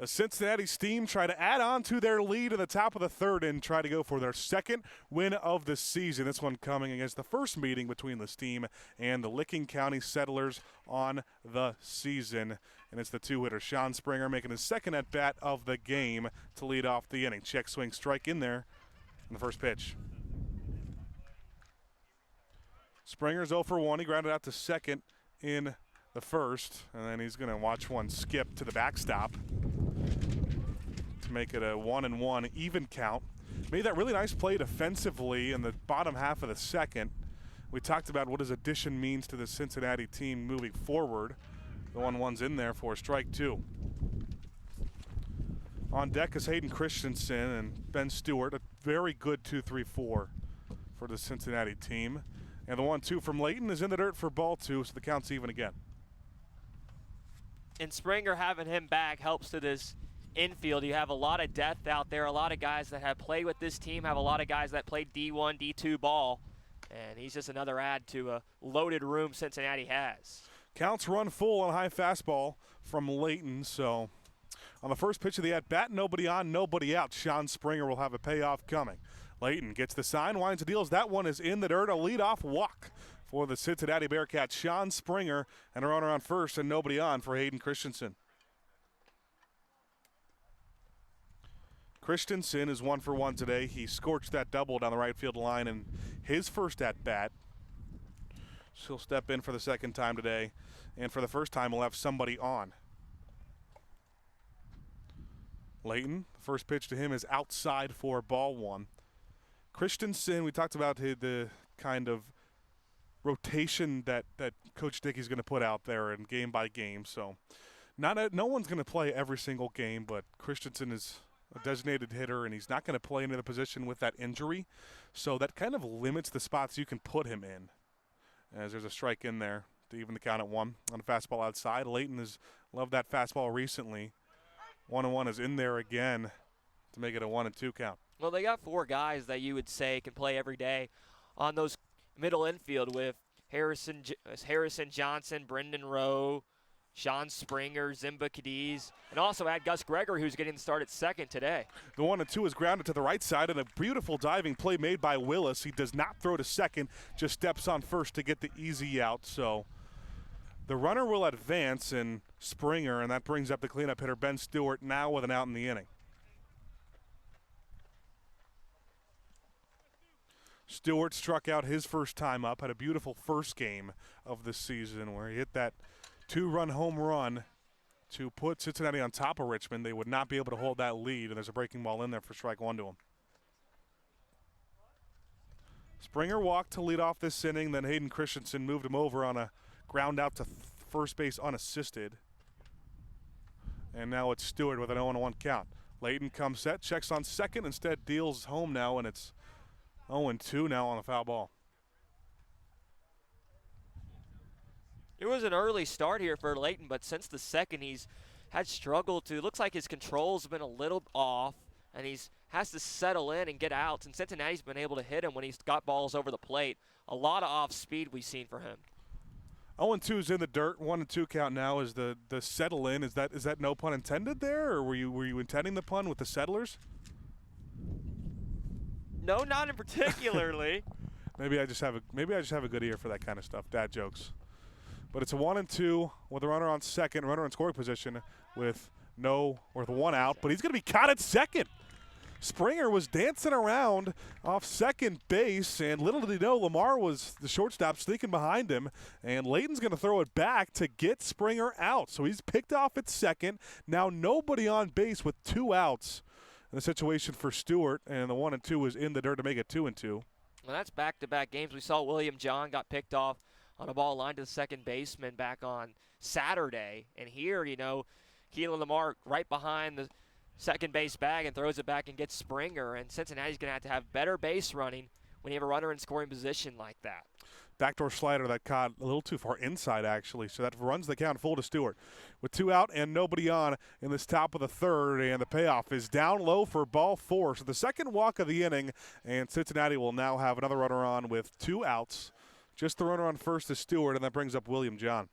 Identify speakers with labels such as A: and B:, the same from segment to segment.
A: The Cincinnati Steam try to add on to their lead in the top of the third and try to go for their second win of the season. This one coming against the first meeting between the Steam and the Licking County Settlers on the season. And it's the two-hitter, Sean Springer, making his second at-bat of the game to lead off the inning. Check swing strike in there in the first pitch. Springer's 0 for 1. He grounded out to second in the first, and then he's going to watch one skip to the backstop to make it a 1-1 even count. Made that really nice play defensively in the bottom half of the second. We talked about what his addition means to the Cincinnati team moving forward. The 1-1's in there for strike two. On deck is Hayden Christensen and Ben Stewart, a very good 2-3-4 for the Cincinnati team. And the 1-2 from Layton is in the dirt for ball two, so the count's even again.
B: And Springer having him back helps to this infield. You have a lot of depth out there, a lot of guys that have played with this team, have a lot of guys that played D1, D2 ball, and he's just another add to a loaded room Cincinnati has.
A: Counts run full on a high fastball from Layton, so on the first pitch of the at-bat, nobody on, nobody out. Sean Springer will have a payoff coming. Layton gets the sign, winds the deals. That one is in the dirt, a leadoff walk for the Cincinnati Bearcats. Sean Springer and a runner on first and nobody on for Hayden Christensen. Christensen is 1 for 1 today. He scorched that double down the right field line in his first at-bat. So he'll step in for the second time today. And for the first time, he'll have somebody on. Layton, the first pitch to him is outside for ball one. Christensen, we talked about the kind of rotation that Coach Dickey's going to put out there in game by game. So no one's going to play every single game, but Christensen is a designated hitter, and he's not going to play into the position with that injury. So that kind of limits the spots you can put him in, as there's a strike in there to even the count at 1 on a fastball outside. Layton has loved that fastball recently. 1-1 is in there again to make it a 1-2 count.
B: Well, they got 4 guys that you would say can play every day on those middle infield with Harrison Johnson, Brendan Rowe, Sean Springer, Zimba Cadiz, and also add Gus Gregory, who's getting the start at second today.
A: The 1-2 is grounded to the right side, and a beautiful diving play made by Willis. He does not throw to second, just steps on first to get the easy out. So the runner will advance in Springer, and that brings up the cleanup hitter, Ben Stewart, now with an out in the inning. Stewart struck out his first time up, had a beautiful first game of the season where he hit that 2-run home run to put Cincinnati on top of Richmond. They would not be able to hold that lead, and there's a breaking ball in there for strike one to him. Springer walked to lead off this inning, then Hayden Christensen moved him over on a ground out to first base unassisted. And now it's Stewart with an 0-1 count. Layton comes set, checks on second, instead deals home now, and it's 0-2 now on the foul ball.
B: It was an early start here for Layton, but since the second he's had struggled to, looks like his control's been a little off, and he's has to settle in and get outs, and Cincinnati's been able to hit him when he's got balls over the plate. A lot of off speed we've seen for him.
A: 0-2 is in the dirt. 1-2 count now is the settle in. Is that no pun intended there, or were you intending the pun with the Settlers?
B: No, not in particularly.
A: Maybe I just have a good ear for that kind of stuff. Dad jokes. But it's a 1-2 with a runner on second, runner in scoring position with one out, but he's going to be caught at second. Springer was dancing around off second base, and little did he know Lamar was the shortstop sneaking behind him, and Layton's going to throw it back to get Springer out. So he's picked off at second. Now nobody on base with 2 outs in the situation for Stewart, and the 1-2 is in the dirt to make it 2-2.
B: Well, that's back-to-back games. We saw William John got picked off on a ball line to the second baseman back on Saturday. And here, Keelan Lamar right behind the second base bag and throws it back and gets Springer. And Cincinnati's going to have better base running when you have a runner in scoring position like that.
A: Backdoor slider that caught a little too far inside, actually. So that runs the count full to Stewart. With 2 out and nobody on in this top of the third, and the payoff is down low for ball 4. So the second walk of the inning, and Cincinnati will now have another runner on with 2 outs. Just the runner on first is Stewart, and that brings up William John.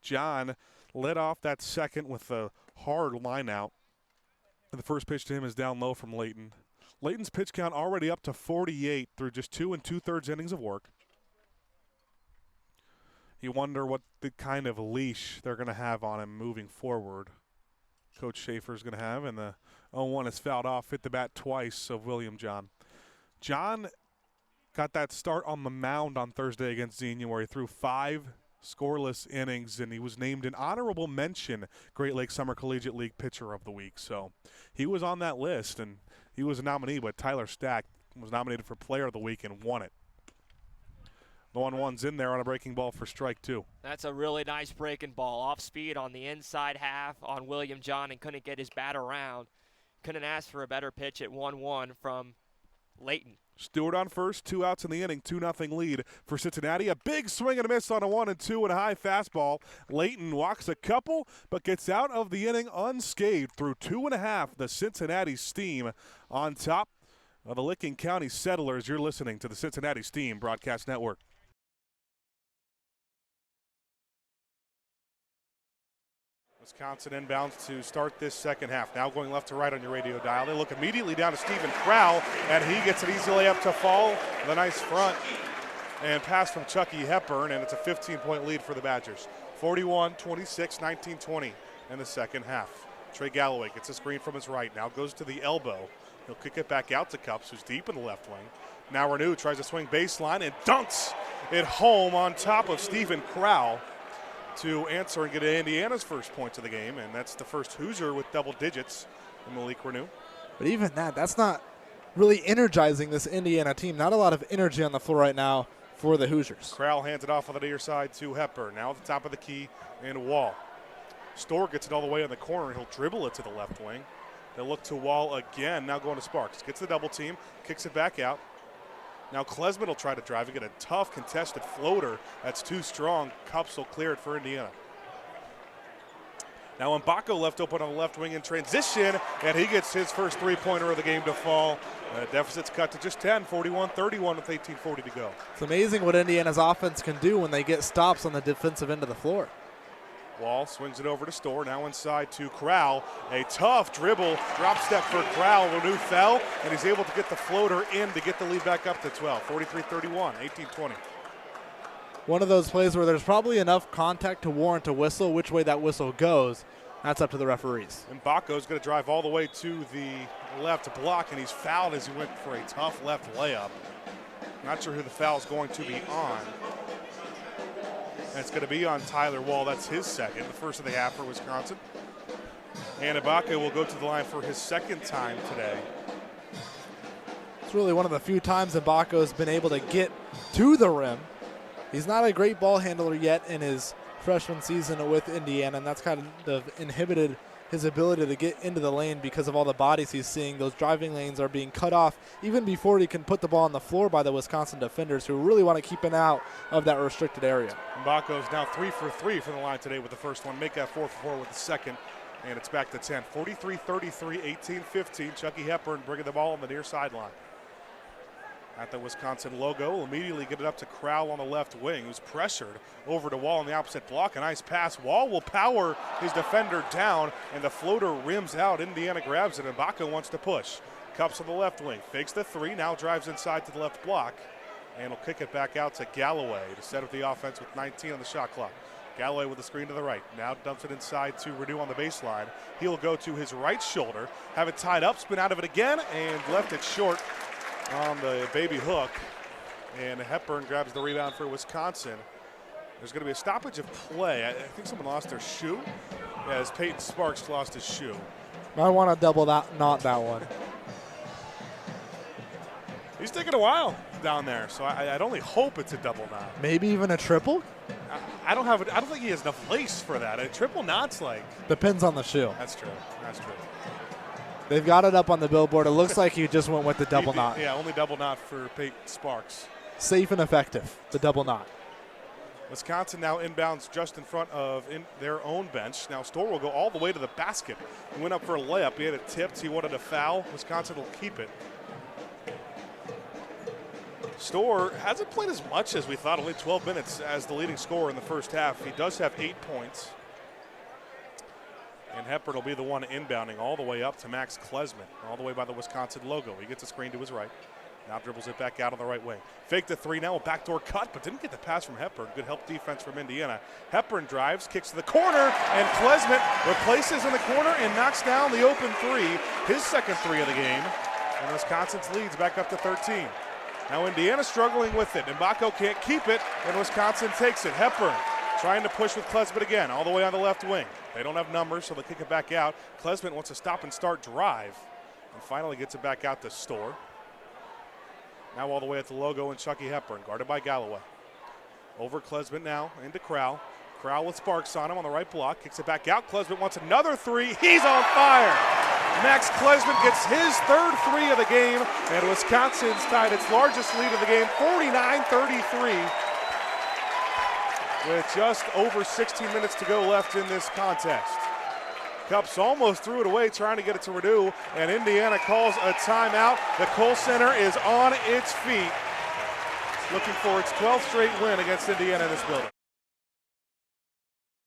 A: John led off that second with a hard line out. The first pitch to him is down low from Layton. Layton's pitch count already up to 48 through just 2 2/3 innings of work. You wonder what the kind of leash they're going to have on him moving forward. Coach Schaefer's going to have, and the 0-1 is fouled off, hit the bat twice of William John. John got that start on the mound on Thursday against Xenia where he threw 5 scoreless innings, and he was named an honorable mention Great Lakes Summer Collegiate League Pitcher of the Week. So he was on that list, and he was a nominee, but Tyler Stack was nominated for Player of the Week and won it. The 1-1's in there on a breaking ball for strike 2.
B: That's a really nice breaking ball. Off speed on the inside half on William John and couldn't get his bat around. Couldn't ask for a better pitch at 1-1 from Layton.
A: Stewart on first, 2 outs in the inning, 2-0 lead for Cincinnati. A big swing and a miss on a 1-2 and a high fastball. Layton walks a couple, but gets out of the inning unscathed through 2.5. The Cincinnati Steam on top of the Licking County Settlers. You're listening to the Cincinnati Steam Broadcast Network. Wisconsin inbounds to start this second half. Now going left to right on your radio dial. They look immediately down to Stephen Crowell, and he gets an easy layup to fall with a nice front and pass from Chucky Hepburn, and it's a 15-point lead for the Badgers. 41-26, 19-20 in the second half. Trey Galloway gets a screen from his right. Now goes to the elbow. He'll kick it back out to Cups, who's deep in the left wing. Now Renew tries to swing baseline and dunks it home on top of Stephen Crowell to answer and get Indiana's first points of the game, and that's the first Hoosier with double digits in Malik Renew.
C: But even that's not really energizing this Indiana team. Not a lot of energy on the floor right now for the Hoosiers.
A: Crowell hands it off on the near side to Hepburn. Now at the top of the key and Wall. Storr gets it all the way in the corner. He'll dribble it to the left wing. They'll look to Wall again. Now going to Sparks. Gets the double team, kicks it back out. Now Klesman will try to drive and get a tough contested floater. That's too strong. Cups will clear it for Indiana. Now Mbako left open on the left wing in transition, and he gets his first three-pointer of the game to fall. Deficit's cut to just 10, 41-31 with 18:40 to go.
C: It's amazing what Indiana's offense can do when they get stops on the defensive end of the floor.
A: Wall swings it over to Storr, now inside to Crowell. A tough dribble, drop step for Crowell. Renew fell, and he's able to get the floater in to get the lead back up to 12. 43-31, 18-20.
C: One of those plays where there's probably enough contact to warrant a whistle. Which way that whistle goes, that's up to the referees.
A: Mbako's going to drive all the way to the left block, and he's fouled as he went for a tough left layup. Not sure who the foul is going to be on. And it's going to be on Tyler Wall. That's his second, the first of the half for Wisconsin. And Mbako will go to the line for his second time today.
C: It's really one of the few times Mbako's been able to get to the rim. He's not a great ball handler yet in his freshman season with Indiana, and that's kind of inhibited his ability to get into the lane because of all the bodies he's seeing. Those driving lanes are being cut off even before he can put the ball on the floor by the Wisconsin defenders, who really want to keep him out of that restricted area.
A: Mbako's now 3 for 3 from the line today with the first one. Make that 4 for 4 with the second, and it's back to 10. 43-33, 18-15. Chucky Hepburn bringing the ball on the near sideline. At the Wisconsin logo, will immediately get it up to Crowell on the left wing, who's pressured over to Wall on the opposite block. A nice pass. Wall will power his defender down, and the floater rims out. Indiana grabs it, and Mbako wants to push. Cups on the left wing, fakes the three, now drives inside to the left block, and will kick it back out to Galloway to set up the offense with 19 on the shot clock. Galloway with the screen to the right. Now dumps it inside to Renew on the baseline. He'll go to his right shoulder, have it tied up, spin out of it again, and left it short on the baby hook, and Hepburn grabs the rebound for Wisconsin. There's going to be a stoppage of play. I think someone lost their shoe, as Peyton Sparks lost his shoe.
C: I want to double that, not that one.
A: He's taking a while down there, so I'd only hope it's a double knot.
C: Maybe even a triple?
A: I don't think he has enough lace for that. A triple knot's like.
C: Depends on the shoe.
A: That's true. That's true.
C: They've got it up on the billboard. It looks like he just went with the double knot.
A: Yeah, only double knot for Peyton Sparks.
C: Safe and effective, the double knot.
A: Wisconsin now inbounds just in front of their own bench. Now Storr will go all the way to the basket. He went up for a layup. He had it tipped. He wanted a foul. Wisconsin will keep it. Storr hasn't played as much as we thought, only 12 minutes as the leading scorer in the first half. He does have 8 points. And Hepburn will be the one inbounding all the way up to Max Klesman, all the way by the Wisconsin logo. He gets a screen to his right. Now dribbles it back out on the right wing. Fake the three now, a backdoor cut, but didn't get the pass from Hepburn. Good help defense from Indiana. Hepburn drives, kicks to the corner, and Klesman replaces in the corner and knocks down the open three, his second three of the game. And Wisconsin's leads back up to 13. Now Indiana struggling with it. Mbako can't keep it, and Wisconsin takes it. Hepburn trying to push with Klesman again, all the way on the left wing. They don't have numbers, so they kick it back out. Klesman wants a stop and start drive, and finally gets it back out to Storr. Now all the way at the logo and Chucky Hepburn, guarded by Galloway. Over Klesman now, into Crowell. Crowell with Sparks on him on the right block, kicks it back out. Klesman wants another three. He's on fire. Max Klesman gets his third three of the game, and Wisconsin's tied its largest lead of the game, 49-33. With just over 16 minutes to go left in this contest. Cup's almost threw it away, trying to get it to Renew, and Indiana calls a timeout. The Kohl Center is on its feet, looking for its 12th straight win against Indiana in this building.